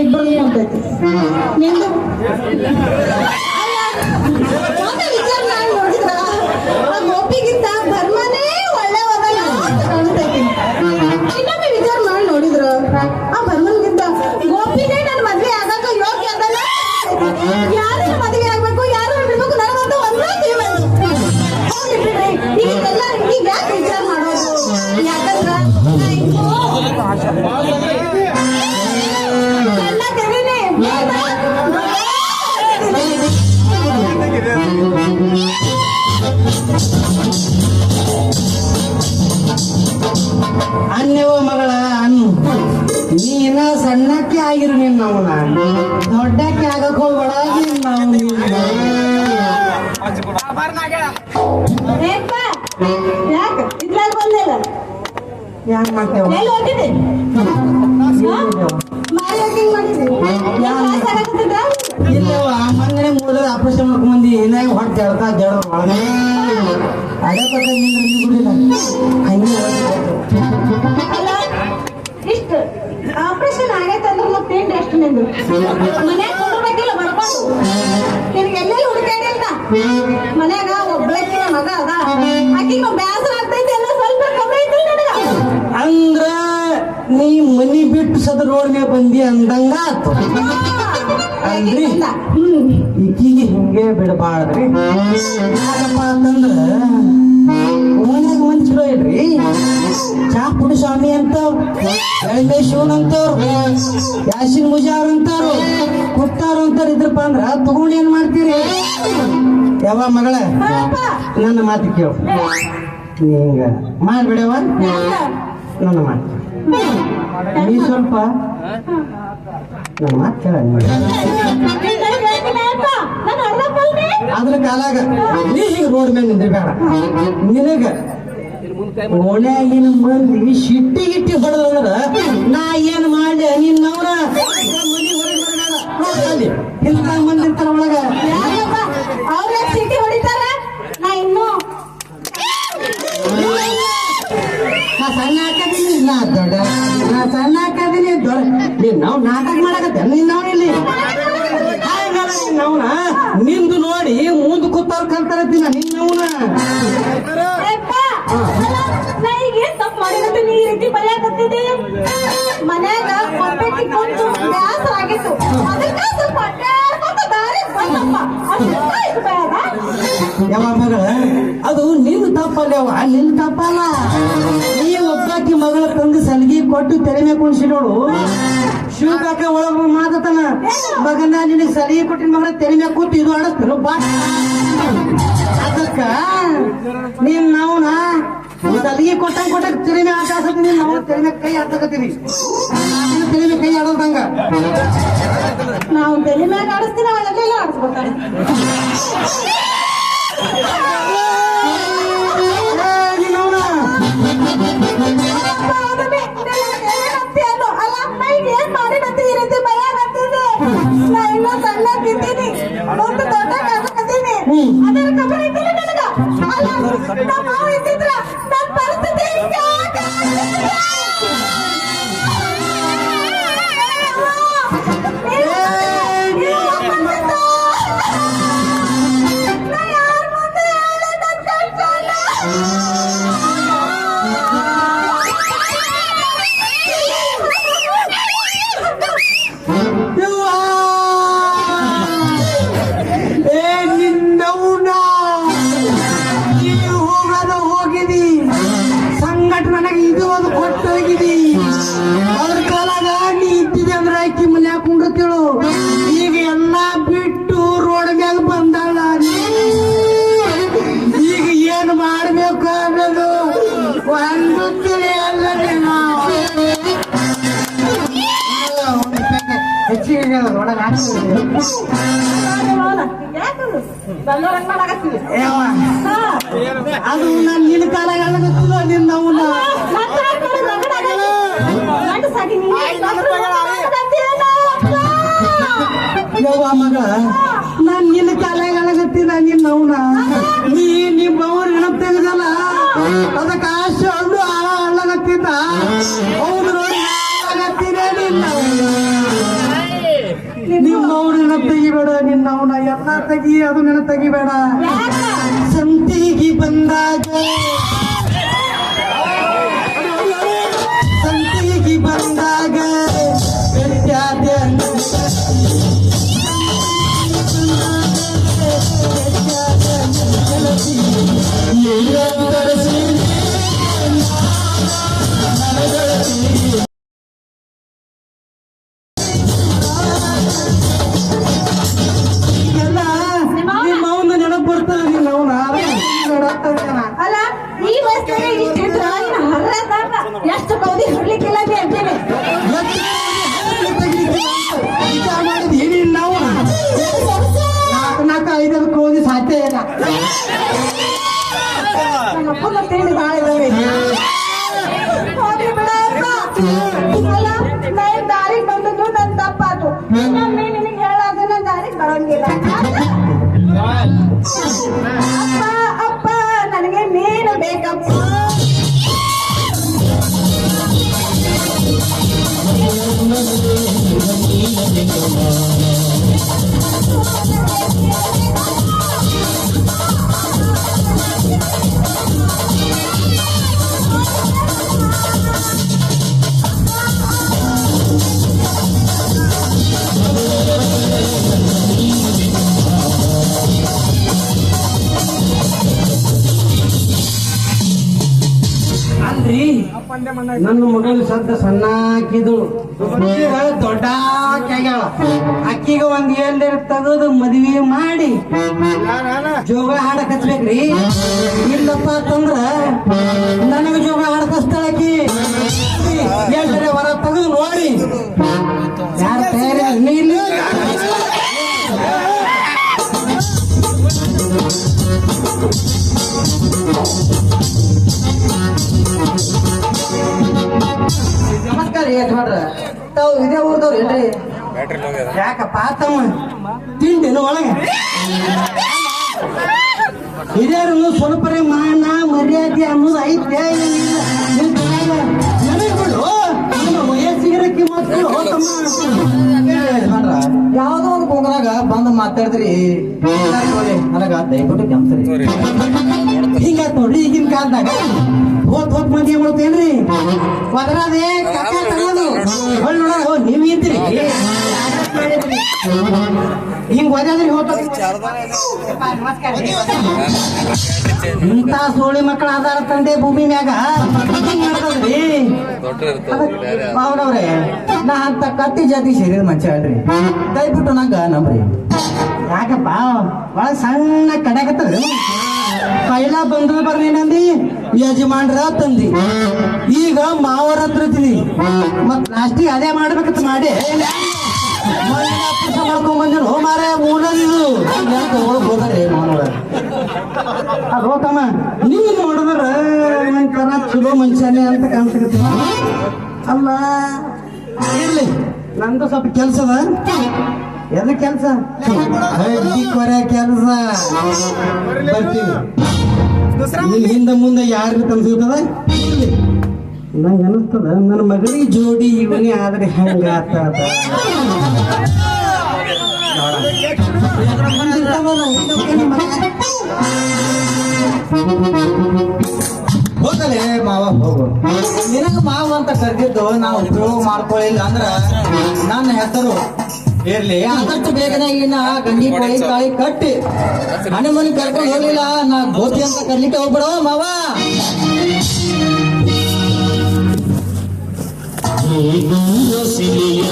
ಇಬ್ಬರು ಕೊಡ್ತೈತಿ ನಿಂದು ವಿಚಾರ ನಾನು ನೋಡಿದ್ರ ಆ ಗೋಪಿಗಿಂತ ಧರ್ಮನೇ ಒಳ್ಳೆವದ ಅಂತ ಕಾಣ್ತೈತಿ. ಇನ್ನೊಮ್ಮೆ ವಿಚಾರ ಮಾಡಿ ನೋಡಿದ್ರ ಆ ಭರ್ಮನ್ಗಿಂತ ಗೋಪಿನೇ ನನ್ನ ಮದ್ವೆ ಆಗಾಕ ಯೋಗ್ಯ ಅದಲ್ಲ. ಯಾರನ್ನ ಮದ್ವೆ ಆಗ್ಬೇಕು ಯಾರನ್ನ ಬಿಡ್ಬೇಕು ನನಗಂತ ಒಂದೇ ತೀರ್ಮಾನ. ಹೋಗ್ಲಿ ಬಿಡ್ರಿ, ಈಗೆಲ್ಲ ಈಗ ಯಾಕೆ ವಿಚಾರ ಮಾಡೋದು? ಯಾಕಂದ್ರ ಎಲ್ಲ ತೆರೀನಿ ಅನ್ನವ ಮಗಳ ಅನ್ನು ನೀನ ಸಣ್ಣಕ್ಕೆ ಆಗಿರು ನೀನ್ ಅವನ ದೊಡ್ಡಕ್ಕೆ ಆಗಕ್ ಹೋಗ್ಬೇಡ ಯಾಕೆ ಇದ್ರಾಗ ಬಂದಿಲ್ಲ ಯಾಕೆ ಮಾಡ್ತೇವ ಎಲ್ಲಿ ಹೋಗಿದ್ದೆ ಮಾರ್ಕೆಟಿಂಗ್ ಮಾಡಿದ್ದೆ ಇಲ್ಲವ ಮೊನ್ನೆ ಮೂಲ ಆಪರೇಷನ್ ಮಾಡ್ಕೊಂಡ್ ಬಂದಿ ಏನಾಗ ಹೊಟ್ಟೆ ಜಡ್ತಾ ಜಡ ಒಳಗೆ ಅದೇ ಪಕ್ಕ ನೀರು ಹಂಗೆ ಅಲ್ಲ ಇಷ್ಟು ಆಪರೇಷನ್ ಆಗೈತೆ ಅಂದ್ರೆ ಮತ್ತೇನು ಎಷ್ಟು ನಿಂದು ಮನ್ಯಾಗ ಕೊಡ್ಬೇಕಿಲ್ಲ ಬರ್ಕೊಂಡು ನಿನಗೆ ಎಲ್ಲೆಲ್ಲಿ ಹುಡುಕಾಡಿಲ್ಲ ಮನ್ಯಾಗ ಒಬ್ಬಳಕ್ಕಿನ ಮಗ ಅದ ಆಕಿಗೆ ಬೇಸರ ಆಗ್ತೈತಿ ಎಲ್ಲ ಸ್ವಲ್ಪ ಕಮ್ಮಿ ಐತಿ ನನಗ ಅಂದ್ರ ನೀ ಮನಿ ಬಿಟ್ಟು ಸದ ರೋಡ್ ಮೇಲೆ ಬಂದಿ ಅಂದಂಗ ಆತು ಅಂದ್ರಿ ಈಕಿಗೆ ಹಿಂಗೆ ಬಿಡಬಾರ್ದ್ರಿ ಯಾಕಪ್ಪ ಅಂತಂದ್ರ ಮನ್ಯಾಗ ಮಂದಿ ಚಲೋ ಇಲ್ರಿ ಚಾ ಪುಡಿ ಸ್ವಾಮಿ ಅಂತವ್ರು ಎಳ್ಳೆ ಶಿವನ್ ಅಂತವ್ರು ಯಾಸಿನ್ ಮುಜಾರ್ ಅಂತವ್ರು ಕುತ್ತಾರು ಅಂತಾರ ಇದ್ರಪ್ಪ ಅಂದ್ರ ತಗೊಂಡ್ ಏನ್ ಮಾಡ್ತೀರಿ ಯಾವ ಮಗಳ ನನ್ನ ಮಾತು ಕೇಳು ನೀ ಹಿಂಗ ಮಾಡ್ಬಿಡವ ನನ್ನ ಮಾತು ನೀ ಸ್ವಲ್ಪ ನನ್ನ ಮಾತು ಕೇಳ ಅದ್ರ ಕಾಲಾಗ ನೀ ಹಿಂಗ ರೋಡ್ ಮೇಲೆ ನಿಂದ್ರಬೇಡ ನಿನಗ ಓಣ್ಯಾಗಿನ ಮಂದಿ ಶಿಟ್ಟಿ ಗಿಟ್ಟಿ ಹೊಡೆದ್ರ ನಾ ಏನ್ ಮಾಡ್ಲಿ ನಿನ್ನವ್ರ ಇಂಥ ಮಂದಿ ಇರ್ತಾರ ಒಳಗ ಅವ್ರ ಚೀಟಿ ಹೊಡಿತಾರ ನಾ ಇನ್ನೂ ನಾ ಸಣ್ಣ ಹಾಕದೀನಿ ನಾ ದೊಡ್ಡ ನಾ ಸಣ್ಣ ಹಾಕದೀನಿ ದೊಡ್ಡ ನೀನ್ ನಾವು ನಾಟಕ ಮಾಡಕತ್ತೆ ನಿನ್ನವ್ ಇಲ್ಲಿ ನಿನ್ನವನ ನಿಂದು ನೋಡಿ ಮುಂದ್ ಕೂತಾರ ಕಲ್ತಾರತ್ತೀನ ನಿನ್ನವನ ನಾ ಈಗ ಏನ್ ತಪ್ಪು ಮಾಡಿರತ್ತೆ ನೀ ಈ ರೀತಿ ಬರೆಯಾಕತ್ತಿದ್ದೆ ಮನ್ಯಾಗ ಒಬ್ಬಾಕಿ ಬಂದು ಬ್ಯಾಸರ ಆಗಿತ್ತು ಅದಕ್ಕ ಸ್ವಲ್ಪ ಅಡ್ಡಾಡ್ಕೊಂತ ದಾರಿ ಬಂದಪ್ಪ ಅಷ್ಟು ಬೇಡ ಯಾವ ಮಗಳ ಅದು ನಿನ್ನ ತಪ್ಪಲ್ಲವ ನಿನ್ನ ತಪ್ಪಲ್ಲ ನೀ ಒಬ್ಬಾಕಿ ಮಗಳ ತಂದು ಸಲಿಗೆ ಕೊಟ್ಟು ತೆರೆ ಮೇಲೆ ಕುಣಿಸಿಡೋಳು ಶಿವಕಾಕ ಒಳಗ ಮಾತಾನ ಮಗನ ನಿನಗೆ ಸಲಿಗೆ ಕೊಟ್ಟಿನ ಮಗಳ ತೆರೆ ಮೇಲೆ ಕೂತು ಇದು ಆಡಸ್ತೇನು ಬಾ ಅದಕ್ಕ ನೀನ್ ನಾವ್ನ ಸಲಿಗೆ ಕೊಟ್ಟ ತೆರೆ ಮೇಲೆ ಆಟ ಆಡ್ಸಕ್ ನೀನ್ ನಾವು ತೆರೆ ಮೇಲೆ ಕೈ ಆಡ್ಸಕತ್ತೀವಿ ತೆರೆ ಮೇಲೆ ಕೈ ಆಡೋದಂಗ ನಾವು ತಲೆ ಮ್ಯಾಗ ಆಡಿಸ್ತೀವಿ ಅವೆಲ್ಲ ಆಡಿಸ್ಬೇಕಾರೆ ಏನ್ ಮಾಡಿರತ್ತೆ ಈ ರೀತಿ ಭಯಾಗತ್ತಿದೆ ನಾ ಇನ್ನೂ ಸಣ್ಣಕ್ಕಿದ್ದೀನಿ ಒಂದು ದೊಡ್ಡ ಕಾಗತ್ತೀನಿ ಅದರ ಖಬರ್ ಇದ್ದಿಲ್ಲ ನನಗ ಅಲ್ಲ ನಮ್ಮ ಮಾವ ಇದ್ದಿದ್ರ ನನ್ನ ಪರಿಸ್ಥಿತಿ ನನಗೆ ಇದು ಒಂದು ಕೊಟ್ಟು ಹೋಗಿದಿ ಅದ್ರ ಕಾಲಾಗ ನೀ ಇದ್ದಿದೆ ಅಂದ್ರೆ ಆಕಿ ಮನೆ ಹಾಕೊಂಡ್ರು ಈಗ ಎಲ್ಲ ಬಿಟ್ಟು ರೋಡ್ ಮ್ಯಾಗ ಬಂದಾಳ ಈಗ ಏನ್ ಮಾಡ್ಬೇಕು ಅನ್ನೋದು ಒಂದು ತಿಳಿಯಲ್ಲ ಹೆಚ್ಚಿಗೆ ಒಳಗೆ ಅದು ನಾನು ನಿನ್ನ ಕಾಲಾಗ ಅಲ್ಲಗತ್ತದ ನಿನ್ನ ಅವನ ಯವ್ವ ಮಗ ನಾನ್ ನಿನ್ನ ಕಾಲಾಗ ಅಳಗತ್ತೀನ ನಿನ್ನ ಅವನ ನೀ ನಿಮ್ಮ ಅವ್ರ ನೆನಪು ತೆಗೆದಲ್ಲ ಅದಕ್ಕೆ ಆಶೆ ಹಣ್ಣು ಅಳ್ಳಗತ್ತಿದ್ದ ಹೌದು ನೋಡಿ ಅಳಗತ್ತೀರ ನಿನ್ನ ನಿನ್ನವ್ನ ನೆನಪು ತೆಗಿಬೇಡ, ನಿನ್ನವನ ಎಲ್ಲ ತೆಗಿ, ಅದು ನೆನಪು ತೆಗಿಬೇಡ. ಸಂತಿಗೆ ಬಂದಾಗ ಬೆಟ್ಟಾದ ನಿಮ್ಮವನ ನೆನಪು ಬರ್ತದೆ. ನಿನ್ನವನ ಅಲ್ಲ ಈ ವಯಸ್ಸಿನಾಗ ಇಷ್ಟಿದ್ರ ಎಷ್ಟು ಕೌದಿ ಹೊಡ್ಲಿಕ್ಕಿಲ್ಲ ಅಂತೇಳಿ ನಾಲ್ಕು ಐದರ ಕೋದಿ ಸಾಧ್ಯ ಇಲ್ಲ. ನಮ್ಮ ಅಪ್ಪನ ತಿಂಡಿ ಭಾಳ ಇದಾವೆ. ಹೋಗ್ಲಿ ಬಿಡ ಅಪ್ಪ. ಅಲ್ಲ ನಾ ದಾರಿಗೆ ಬಂದದ್ದು ನನ್ ತಪ್ಪಾತು. ಇನ್ನೊಮ್ಮೆ ನಿನಗೆ ಹೇಳಾದ್ರೆ ನನ್ ದಾರಿಗೆ ಬರಂಗಿಲ್ಲ. ಅಪ್ಪ ಅಪ್ಪ ನನಗೆ ನೀನು ಬೇಕಪ್ಪ. ಅಲ್ರಿ ನನ್ನ ಮಗಳು ಸದ್ದ ಸಣ್ಣ ಹಾಕಿದಳು, ದೊಡ್ಡ ಆಗ್ಯಾಳ. ಅಕ್ಕಿಗೆ ಒಂದ್ ಏಳ್ದೇರ್ ತೆಗೆದು ಮದ್ವಿ ಮಾಡಿ ಜೋಗ ಹಾಡಕ್ ಹಚ್ಬೇಕ್ರಿ. ಇಲ್ಲಪ್ಪ ಅಂತಂದ್ರ ನನಗ ಜೋಗ ಹಾಡಕ್ ಹಚ್ತಾಳಕಿ. ಏಳ್ದರೆ ಹೊರ ತೆಗೆದು ನೋಡಿ ಯಾರ ತಯಾರಿ ನೀಲಿ ನಮಸ್ಕಾರ ರೀ ಯಜಮಾನ್ರ. ತಾವು ಇದೇ ಊರ್ದವ್ರು ಏನ್ರಿ? ಯಾಕಪ್ಪ ತಮ್ಮ ತಿಂಡಿನ ಒಳಗೆ ಹಿರಿಯರನ್ನು ಸ್ವಲ್ಪರೇ ಮಾನ ಮರ್ಯಾದೆ ಅನ್ನೋದು ಐತೆ. ನನಗೆ ಬಿಡು, ನನ್ನ ವಯಸ್ಸಿಗರಕ್ಕೆ ಮಕ್ಕಳು ಯಜಮಾನ್ರ ಯಾವ್ದೋ ಒಂದು ಕೂಗನಾಗ ಬಂದು ಮಾತಾಡಿದ್ರಿ ನನಗ ದಯವಿಟ್ಟು ಕೆಂಪ್ಸ್ರಿ. ಹಿಂಗಾತ್ ನೋಡ್ರಿ ಈಗಿನ ಕಾಲದಾಗ ಹೋತ್ ಮಂದಿ ಏನ್ ಮಾಡ್ತೇನ್ರಿ ಒದರಾದೆ ಕಕ್ಕ ತಗೋದು ನೀವ್ ಇದ್ರಿ ಹಿಂಗ್ ಒದ್ರಾದ್ರಿ ಇಂತ ಸೋಳಿ ಮಕ್ಕಳ ಆಧಾರ ತಂದೆ ಭೂಮಿ ಮ್ಯಾಗ ಹಿಂಗ್ ಮಾಡ್ತದ್ರಿ. ಅವ್ರವ್ರೆ ನಾ ಅಂತ ಕತ್ತಿ ಜಾತಿ ಸೇರಿದ ಮನುಷ್ಯ ಅಲ್ರಿ, ದಯವಿಟ್ಟು ನಂಗ ನಂಬ್ರಿ. ಯಾಕಪ್ಪ ಒಳಗ್ ಸಣ್ಣ ಕಡ್ಯಾಕತ್ತದ್ರಿ. ಪೈಲ ಬಂದ್ರ ಬರ್ನೇನಂದಿ ಯಜಮಾನ್ರ ತಂದಿ, ಈಗ ಮಾವರ ಹತ್ರ ತಿಳಿ ಮತ್ ಲಾಸ್ಟಿಗೆ ಅದೇ ಮಾಡ್ಬೇಕಂತ ಮಾಡಿ ಮಾಡ್ಕೊಂಡ್ ಬಂದಿರು. ಹೋ ಮಾರ ಮೂರದಿದು ಹೋದ್ರಿ ಮಾನವ ಅದು ಹೋತಮ್ಮ. ನೀವು ನೋಡಿದ್ರ ಒಂಥರ ಚಲೋ ಮನುಷ್ಯನೇ ಅಂತ ಕಾಣ್ಸಕತ್ತಿ. ಅಲ್ಲ ಇರ್ಲಿ, ನಂದು ಸ್ವಲ್ಪ ಕೆಲ್ಸದ. ಎದ್ರ ಕೆಲ್ಸ? ಅಡ್ಡಿ ಕೊರೆ ಕೆಲ್ಸ. ಬರ್ತೀವಿ. ನಿನ್ ಹಿಂದ ಮುಂದೆ ಯಾರು ಕನ್ಸಿರ್ತದ? ನಂಗೆ ಅನಿಸ್ತದ ನನ್ನ ಮಗಳಿಗೆ ಜೋಡಿ ಇವನೇ ಆದ್ರೆ ಹೆಂಗ ಹೋಗಲೇ ಮಾವ ಹೋಗು. ನಿನಗ ಮಾವ ಅಂತ ಕರೆದಿದ್ದು ನಾವು ಉಪಯೋಗ ಮಾಡ್ಕೊಳ್ಳಿಲ್ಲ ಅಂದ್ರ ನನ್ನ ಹೆಸರು ಇರ್ಲಿ. ಆದಷ್ಟು ಬೇಗನೆ ಇನ್ನ ಗಂಡಿ ಕೋಳಿ ತಾಳಿ ಕಟ್ಟಿ ಮನೆ ಮನೆ ಕರ್ಕೊಂಡು ಹೋಗ್ಲಿಲ್ಲ ನಾ ಗೋತಿ ಅಂತ ಕರ್ಲಿಕ್ಕೆ ಹೋಗ್ಬಿಡೋ ಮಾವ. ಸಿಲಿಯೇ